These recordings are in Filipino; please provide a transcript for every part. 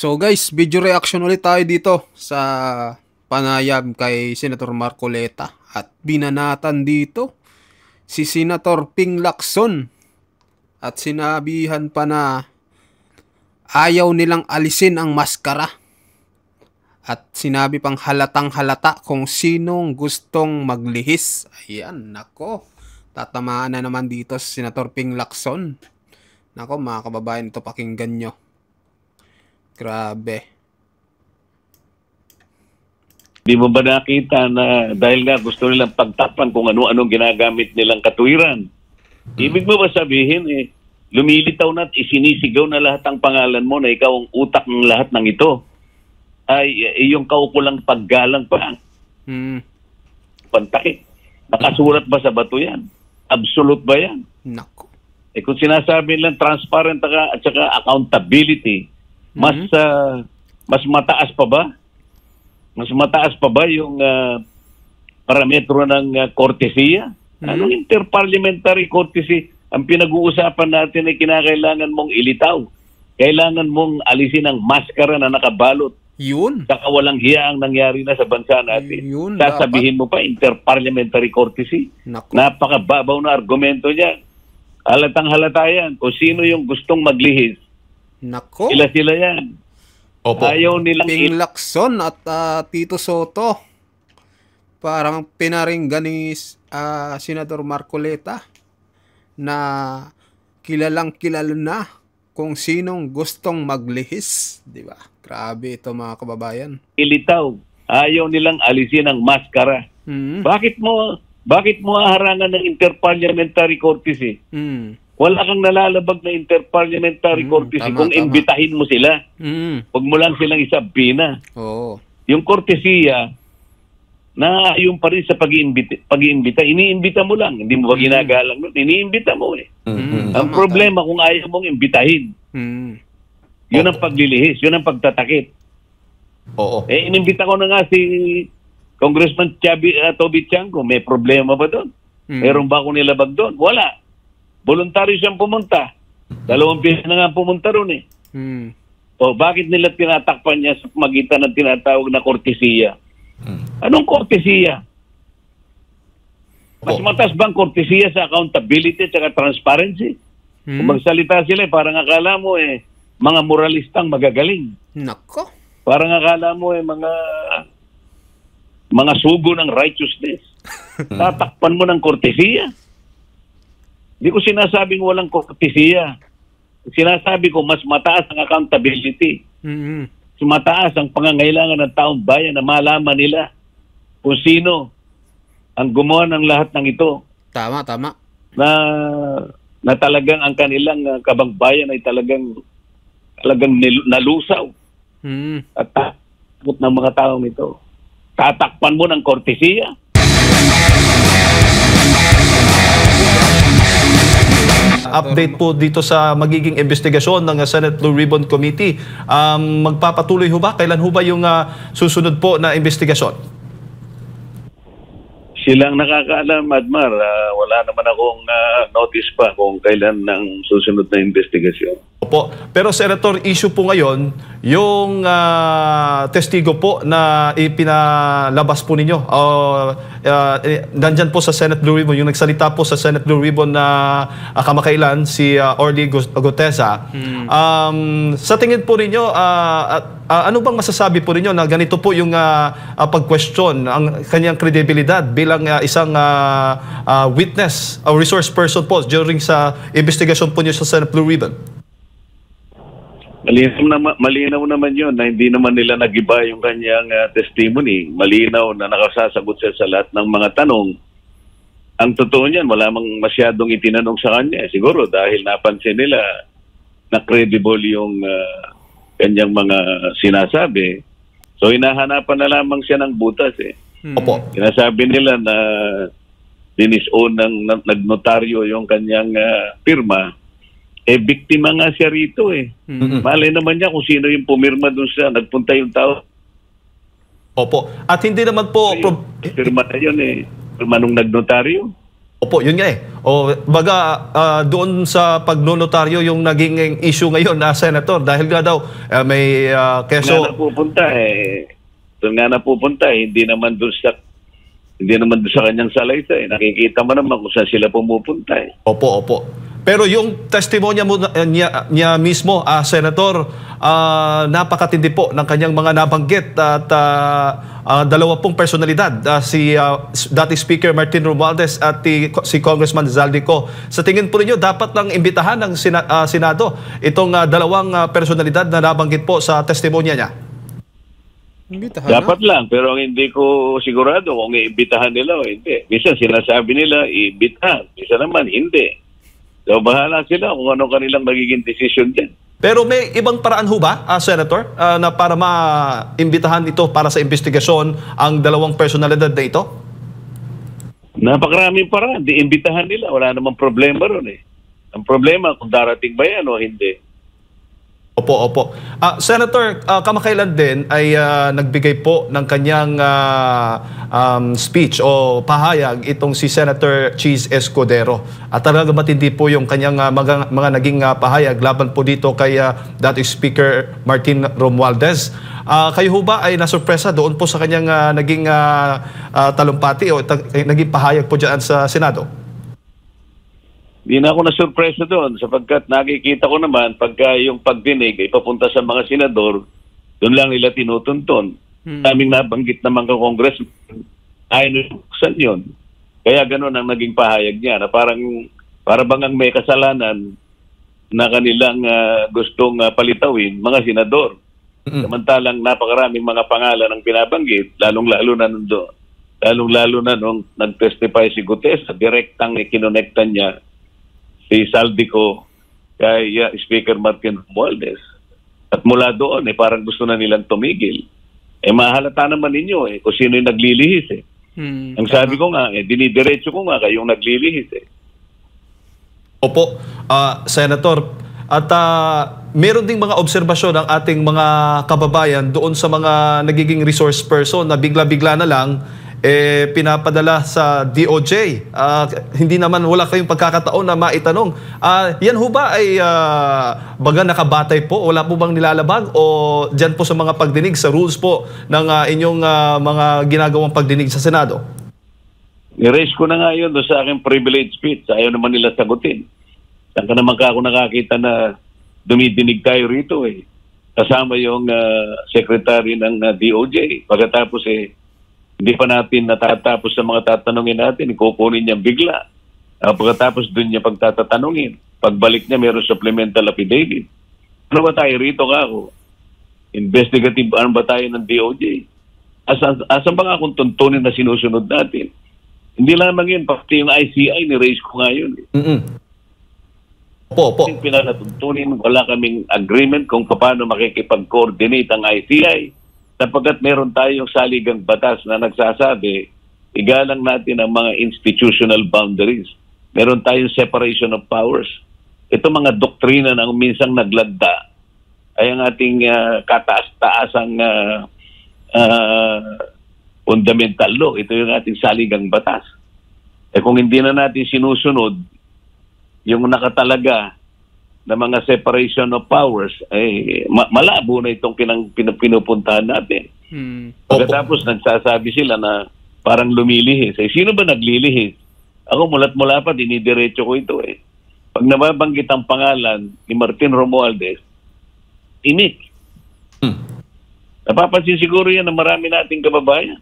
So guys, video reaction ulit tayo dito sa panayam kay Senator Marcoleta. At binanatan dito si Senator Ping Lacson. At sinabihan pa na ayaw nilang alisin ang maskara. At sinabi pang halatang halata kung sinong gustong maglihis. Ayan, nako. Tatamaan na naman dito si Senator Ping Lacson. Nako mga kababayan, ito pakinggan nyo. Grabe. Di mo ba nakita na dahil nga gusto nilang pagtakpan kung ano-anong ginagamit nilang katuwiran? Ibig mo ba sabihin, lumilitaw na at isinisigaw na lahat ang pangalan mo na ikaw ang utak ng lahat ng ito? Ay, yung kaukulang paggalang pa. Pantakit. Nakasulat ba sa bato yan? Absolute ba yan? Nako. Kung sinasabi nilang transparent at saka accountability, mas mataas pa ba? Mas mataas pa ba yung parametro ng kortesiya? Anong interparliamentary courtesy ang pinag-uusapan natin ay kinakailangan mong ilitaw? Kailangan mong alisin ang maskara na nakabalot. Yun. Saka walang hiya ang nangyari na sa bansa natin. Yun, sasabihin mo pa interparliamentary courtesy? Nako. Napakababaw na argumento niya. Halatang halata yan. Kung sino yung gustong maglihis, Nako. sila yan. Opo. Ayaw nilang Ping Lacson at Tito Soto. Parang pinaringgan ni Senator Marcoleta na kilalang kilala na kung sinong gustong maglihis. Diba? Grabe ito mga kababayan. ilitaw. Ayaw nilang alisin ang maskara. Bakit mo harangan ng interparliamentary courtesy? Wala kang nalalabag na interparliamentary courtesy tama, kung tama. imbitahin mo sila. Huwag mo lang silang isabina. Oo. Yung kortesiya, na yung pa rin sa pag-iimbita. Iniimbita mo lang. Hindi mo ba ginagalang nun? Iniimbita mo eh. Ang Tama, problema kung ayaw mong imbitahin, yun ang paglilihis, yun ang pagtatakip. Oo. Inimbita ko na nga si Congressman Toby Chanco. May problema ba doon? Meron ba akong nilabag doon? Wala. Voluntaryo siyang pumunta. 2 beses na nga pumunta ron eh. O bakit nila tinatakpan niya sa magitan ng tinatawag na kortesiya? Anong kortesiya? Mas mataas bang kortesiya sa accountability at saka transparency? Kung magsalita sila, parang akala mo mga moralistang magagaling. Nako. Parang akala mo mga sugo ng righteousness. Tatakpan mo ng kortesiya. Hindi ko sinasabing walang kortesiya. Sinasabi ko mas mataas ang accountability. Mas mataas ang pangangailangan ng taong bayan na malaman nila kung sino ang gumawa ng lahat ng ito. Tama, tama. Na talagang ang kanilang kabangbayan ay talagang nalusaw. At takot ng mga taong ito. Tatakpan mo ng kortesiya. Update po dito sa magiging investigasyon ng Senate Blue Ribbon Committee. Magpapatuloy ho ba? Kailan ho ba yung susunod po na investigasyon? Silang nakakaalam, Admar. Wala naman akong notice pa kung kailan ng susunod na investigasyon. Opo. Pero Senator, issue po ngayon, yung testigo po na ipinalabas po ninyo. Nandyan po sa Senate Blue Ribbon, yung nagsalita po sa Senate Blue Ribbon na kamakailan, si Orly Gutesa. Sa tingin po ninyo, ano bang masasabi po ninyo na ganito po yung pag-question ang kanyang kredibilidad bilang isang witness, a resource person po during sa investigation po niyo sa Senate Blue Ribbon? Malinaw naman yun na hindi naman nila nagiba yung kanyang testimony. Malinaw na nakasasagot siya sa lahat ng mga tanong. Ang totoo niyan, wala mang masyadong itinanong sa kanya. Siguro dahil napansin nila na credible yung kanyang mga sinasabi. So hinahanapan na lamang siya ng butas eh. Opo. Sinasabi nila na dinisown ng nagnotaryo yung kanyang firma. Biktima nga siya rito eh. Malay naman niya kung sino yung pumirma doon sa nagpunta yung tao. Opo. At hindi naman po... Firma na yun eh. Firma nung nagnotaryo. Opo, yun nga eh. O baga doon sa pagnonotaryo yung naging issue ngayon na Senator dahil nga daw may Doon nga keso. napupunta eh. Doon nga napupunta eh. Hindi naman doon sa kanyang salaysay. Nakikita mo naman kung saan sila pumupunta eh. Opo, opo. Pero yung testimonya mo niya mismo, Senator, napakatindi po ng kanyang mga nabanggit at dalawa pong personalidad, si dating Speaker Martin Romualdez at si Congressman Zaldico. Sa tingin po ninyo, dapat lang imbitahan ng Senado itong dalawang personalidad na nabanggit po sa testimonya niya? Imbitahan Dapat lang, pero ang hindi ko sigurado kung iimbitahan nila o hindi. Minsan sinasabi nila, iimbitahan. Minsan naman, hindi. So, bahala sila kung ano kanilang magiging decision dyan. Pero may ibang paraan ho ba, Senator, na para maimbitahan ito para sa investigasyon ang dalawang personalidad na ito? Napakaraming paraan. Di imbitahan nila. Wala namang problema ron eh. Ang problema kung darating ba yan o hindi. Opo, opo. Senator, kamakailan din ay nagbigay po ng kanyang speech o pahayag itong si Senator Cheese Escudero. At talaga matindi po yung kanyang mga naging pahayag laban po dito kay dating Speaker Martin Romualdez. Kayo ho ba ay nasurpresa doon po sa kanyang naging talumpati o naging pahayag po dyan sa Senado? Hindi na ako nasurpresa doon sapagkat nakikita ko naman pagka yung pagdinig ay papunta sa mga senador, doon lang nila tinutuntun. Daming nabanggit naman ka congressman, ay saan yun? Kaya gano'n ang naging pahayag niya na para bang may kasalanan na kanilang gustong palitawin mga senador. Samantalang napakaraming mga pangalan ang binabanggit, lalong-lalo na nung nag-testify si Gutes, direktang ikinonektan niya si Zaldico kay Speaker Martin Romualdez. At mula doon, parang gusto na nilang tumigil. Mahalata naman ninyo kung sino yung naglilihis eh. Ang sabi ko nga, dinidiretso ko nga kayong naglilihis eh. Opo, Senator. At meron ding mga obserbasyon ng ating mga kababayan doon sa mga nagiging resource person na bigla-bigla na lang pinapadala sa DOJ. Hindi naman wala kayong pagkakataon na maitanong. Yan ho ba ay baga nakabatay po? Wala po bang nilalabag? O dyan po sa mga pagdinig, sa rules po ng inyong mga ginagawang pagdinig sa Senado? I-raise ko na nga yun doon sa aking privilege speech. Ayaw naman nila sagutin. Saan ka naman ako nakakita na dumidinig tayo rito eh. Kasama yung secretary ng DOJ. Pagkatapos hindi pa natin natatapos sa mga tatanungin natin, kukunin niya bigla. Pagkatapos doon niya pagtatatanungin. Pagbalik niya, mayroon supplemental affidavit. Ano ba tayo rito ka ako? Investigative arm ba tayo ng DOJ? Asan ba nga kung tuntunin na sinusunod natin? Hindi lamang yun, pati yung ICI, ni-raise ko nga yun. Opo. Pinanatuntunin, wala kaming agreement kung paano makikipag-coordinate ang ICI. Sapagkat meron tayong saligang batas na nagsasabi, igalang natin ang mga institutional boundaries. Meron tayong separation of powers. Ito mga doktrina na minsang naglagda ay ang ating kataas-taasang fundamental law. Ito yung ating saligang batas. Kung hindi na natin sinusunod yung nakatalaga na mga separation of powers, malabo na itong pinupuntahan natin. Pagkatapos nagsasabi sila na parang lumilihis. Sino ba naglilihis? Ako mulat-mula pa, dinidiretso ko ito eh. Pag nababanggit ang pangalan ni Martin Romualdez, imik. Napapansin siguro yan ng marami nating kababayan.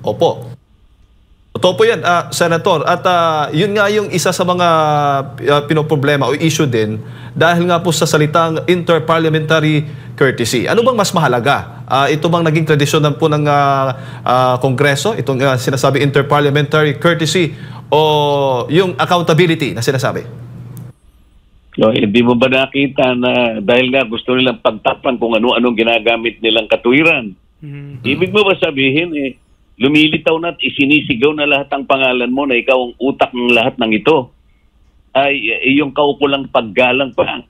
Opo. Totoo po yan, Senator. At yun nga yung isa sa mga pinoproblema o issue din dahil nga po sa salitang interparliamentary courtesy. Ano bang mas mahalaga? Ito bang naging tradisyon po ng Kongreso? Itong sinasabi interparliamentary courtesy o yung accountability na sinasabi? Hindi mo ba nakita na dahil nga gusto nilang pagtapan kung ano-anong ginagamit nilang katuwiran? Ibig mo ba sabihin lumilitaw na at isinisigaw na lahat ang pangalan mo na ikaw ang utak ng lahat ng ito ay yung kaukulang paggalang pa.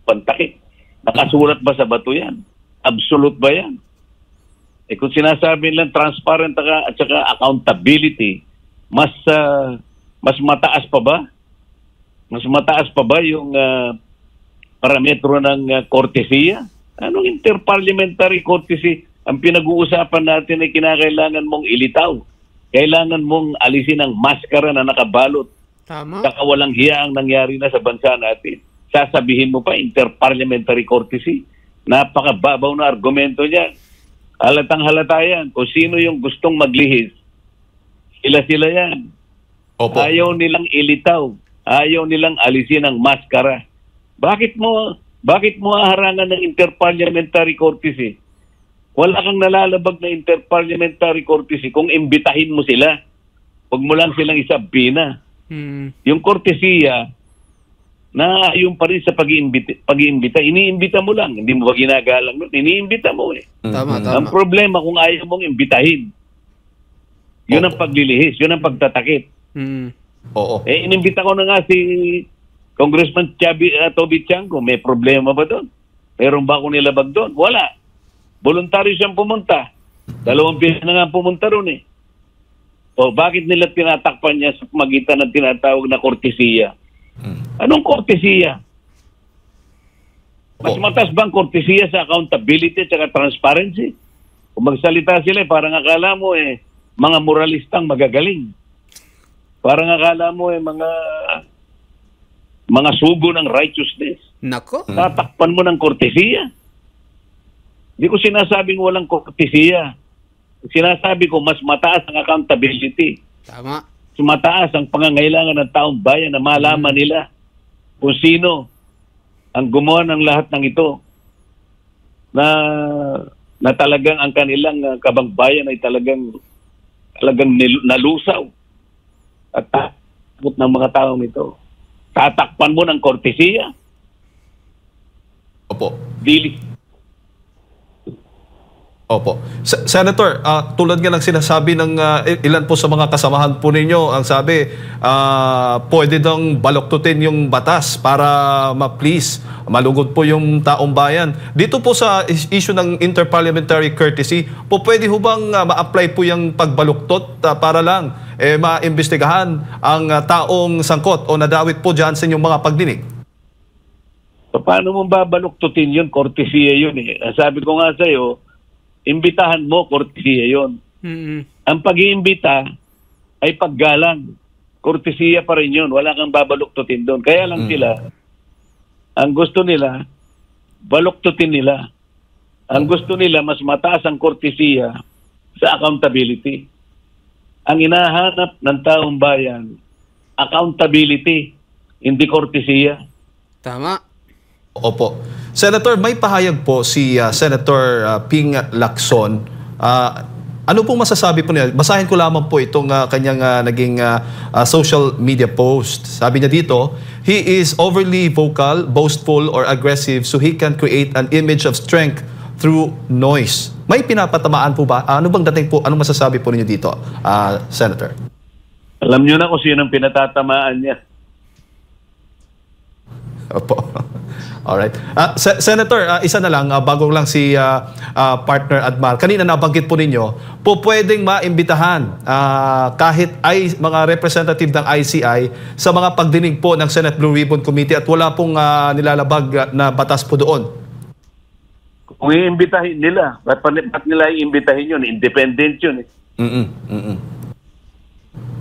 Pantakit. Nakasulat ba sa bato yan? Absolute ba yan? Kung sinasabi nilang transparent at saka accountability, mas mataas pa ba? Mas mataas pa ba yung parametro ng kortesiya? Anong interparliamentary courtesy? Ang pinag-uusapan natin ay kinakailangan mong ilitaw. Kailangan mong alisin ang maskara na nakabalot. Tama. Saka walang hiya ang nangyari na sa bansa natin. Sasabihin mo pa interparliamentary courtesy. Napakababaw na argumento niya. Halatang halata yan. Kung sino yung gustong maglihis, sila yan. Opo. Ayaw nilang ilitaw. Ayaw nilang alisin ang maskara. Bakit mo harangan ng interparliamentary courtesy? Wala kang nalalabag na interparliamentary courtesy kung imbitahin mo sila. Huwag mo lang silang isabina. Yung courtesya, na yung pa rin sa pag-iimbita. Iniimbita mo lang. Hindi mo ba ginagalang nun? Iniimbita mo eh. Tama. Ang problema kung ayaw mong imbitahin. Yun ang paglilihis. Yun ang pagtatakip. Oo. Inimbita ko na nga si Congressman Toby Chango. May problema ba doon? Meron ba akong nilabag doon? Wala. Voluntaryo siyang pumunta. 2 beses na nga pumunta roon eh. O bakit nila tinatakpan niya sa magitan ng tinatawag na kortesiya? Anong kortesiya? Mas mataas bang kortesiya sa accountability at saka transparency? Kung magsalita sila, parang akala mo mga moralistang magagaling. Parang akala mo mga sugo ng righteousness. Nako. Tatakpan mo ng kortesiya. Hindi ko sinasabing walang kortesiya. Sinasabi ko mas mataas ang accountability. Tama. Mataas ang pangangailangan ng taong bayan na malaman nila kung sino ang gumawa ng lahat ng ito na talagang ang kanilang kabangbayan ay talagang nalusaw at takot ng mga taong ito. Tatakpan mo ng kortesiya. Opo. Dili. Opo. Senator, tulad nga ng sinasabi ng ilan po sa mga kasamahan po ninyo, ang sabi, pwede daw baluktutin yung batas para ma-please, malugod po yung taong bayan. Dito po sa issue ng interparliamentary courtesy, po pwede ho bang ma-apply po yung pagbaluktot para lang maimbestigahan ang taong sangkot o nadawit po dyan sa inyong mga pagdinig? Paano mo babaluktutin yun? Kortesiya yun eh. Sabi ko nga sa'yo, imbitahan mo, kortesiya yun. Ang pag-iimbita ay paggalang. Kortesiya pa rin yun. Wala kang babaluktutin doon. Kaya lang sila, ang gusto nila, baluktutin nila. Ang gusto nila, mas mataas ang kortesiya sa accountability. Ang inahanap ng taong bayan, accountability, hindi kortesiya. Tama. Opo. Senator, may pahayag po si Senator Ping Lacson. Ano pong masasabi po niya? Basahin ko lamang po itong kanyang naging social media post. Sabi niya dito, he is overly vocal, boastful, or aggressive so he can create an image of strength through noise. May pinapatamaan po ba? Ano bang dating po? Anong masasabi po ninyo dito, Senator? Alam niyo na kung sino ang pinatatamaan niya. Opo. Alright. Senator, isa na lang, bago lang si partner Admar. Kanina nabanggit po ninyo, po pwedeng maimbitahan kahit ay mga representative ng ICI sa mga pagdinig po ng Senate Blue Ribbon Committee at wala pong nilalabag na batas po doon. Kung iimbitahin nila, ba't nila iimbitahin yun? Independent yun eh.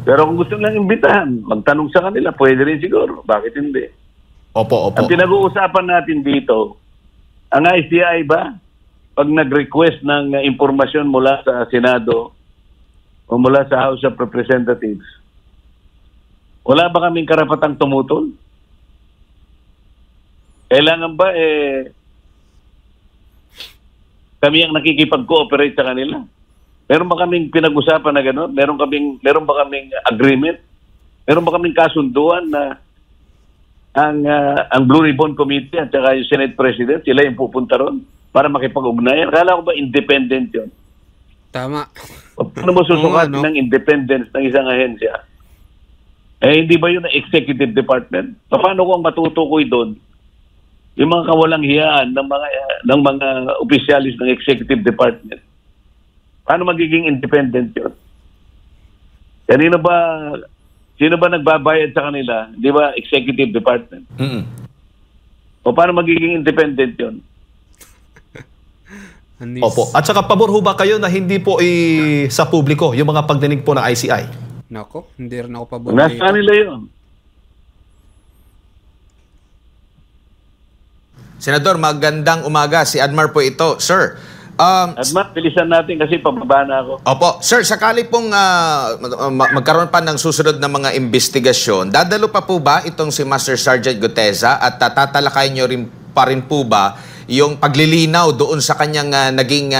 Pero kung gusto nilang imbitahan, magtanong sa kanila, pwede rin siguro. Bakit hindi? Opo. Ang pinag-uusapan natin dito, ang ICI ba, pag nag-request ng impormasyon mula sa Senado o mula sa House of Representatives, wala ba kaming karapatang tumutol? Kailangan ba kami ang nakikipag-cooperate sa kanila? Meron ba kaming pinag-usapan na gano'n? Meron ba kaming agreement? Meron ba kaming kasunduan na ang Blue Ribbon Committee at saka yung Senate President, sila yung pupunta ron para makipag-ugnayan? Kala ko ba independent yun? Tama. Paano mo susukatin ng independence ng isang ahensya? Hindi ba yun ang executive department? Paano ko ang matutukoy doon yung mga kawalang hiyaan ng mga opisyalis ng executive department. Paano magiging independent 'yon? Sino ba nagbabayad sa kanila? Di ba executive department? O paano magiging independent 'yon? Opo. At saka pabor ho ba kayo na hindi po sa publiko yung mga pagdinig po ng ICI? Nako, hindi rin ako pabor Nasa dito. kanila 'yon. Senador, magandang umaga. Si Admar po ito. Sir, Adma, bilisan natin kasi pababa na ako. opo. Sir, sakali pong magkaroon pa ng susunod na mga investigasyon, dadalo pa po ba itong si Master Sergeant Guteza at tatalakay nyo rin pa rin po ba yung paglilinaw doon sa kanyang naging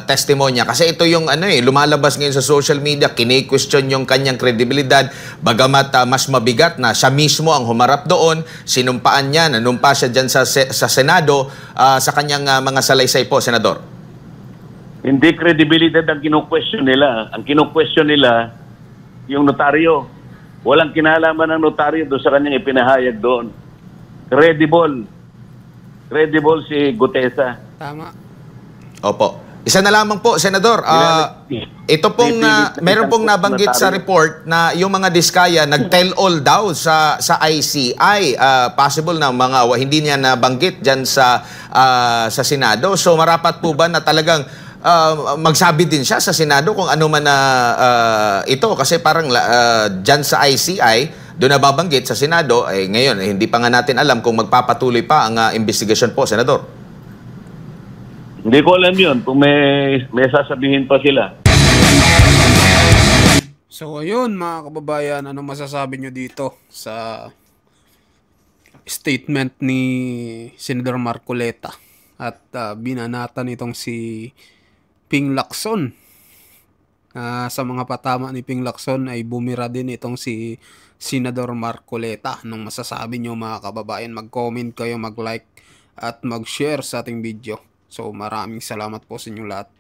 testimonya? Kasi ito yung lumalabas ngayon sa social media, kine-question yung kanyang kredibilidad, bagamat mas mabigat na siya mismo ang humarap doon, sinumpaan niya, nanumpa siya dyan sa Senado sa kanyang mga salaysay po, Senador. Hindi credibility ang kino-question nila. Ang kino-question nila, yung notaryo. Walang kinalaman ng notaryo doon sa kanyang ipinahayag doon. Credible si Gutesa. Tama. Opo. Isa na lamang po, Senador. Ito pong, meron pong nabanggit sa report na yung mga diskaya nag-tell all daw sa ICI. Possible na mga hindi niya nabanggit dyan sa Senado. So marapat po ba na talagang magsabi din siya sa Senado kung ano man na ito? Kasi parang dyan sa ICI, doon nababanggit sa Senado, ngayon hindi pa nga natin alam kung magpapatuloy pa ang investigasyon po, Senador. Hindi ko alam yun kung may sasabihin pa sila. So ayun mga kababayan, ano masasabi nyo dito sa statement ni Senador Marcoleta at binanatan itong si Ping Lacson. Sa mga patama ni Ping Lacson ay bumira din itong si Senador Marcoleta. Anong masasabi nyo mga kababayan? Mag-comment kayo, mag-like at mag-share sa ating video. So maraming salamat po sa inyong lahat.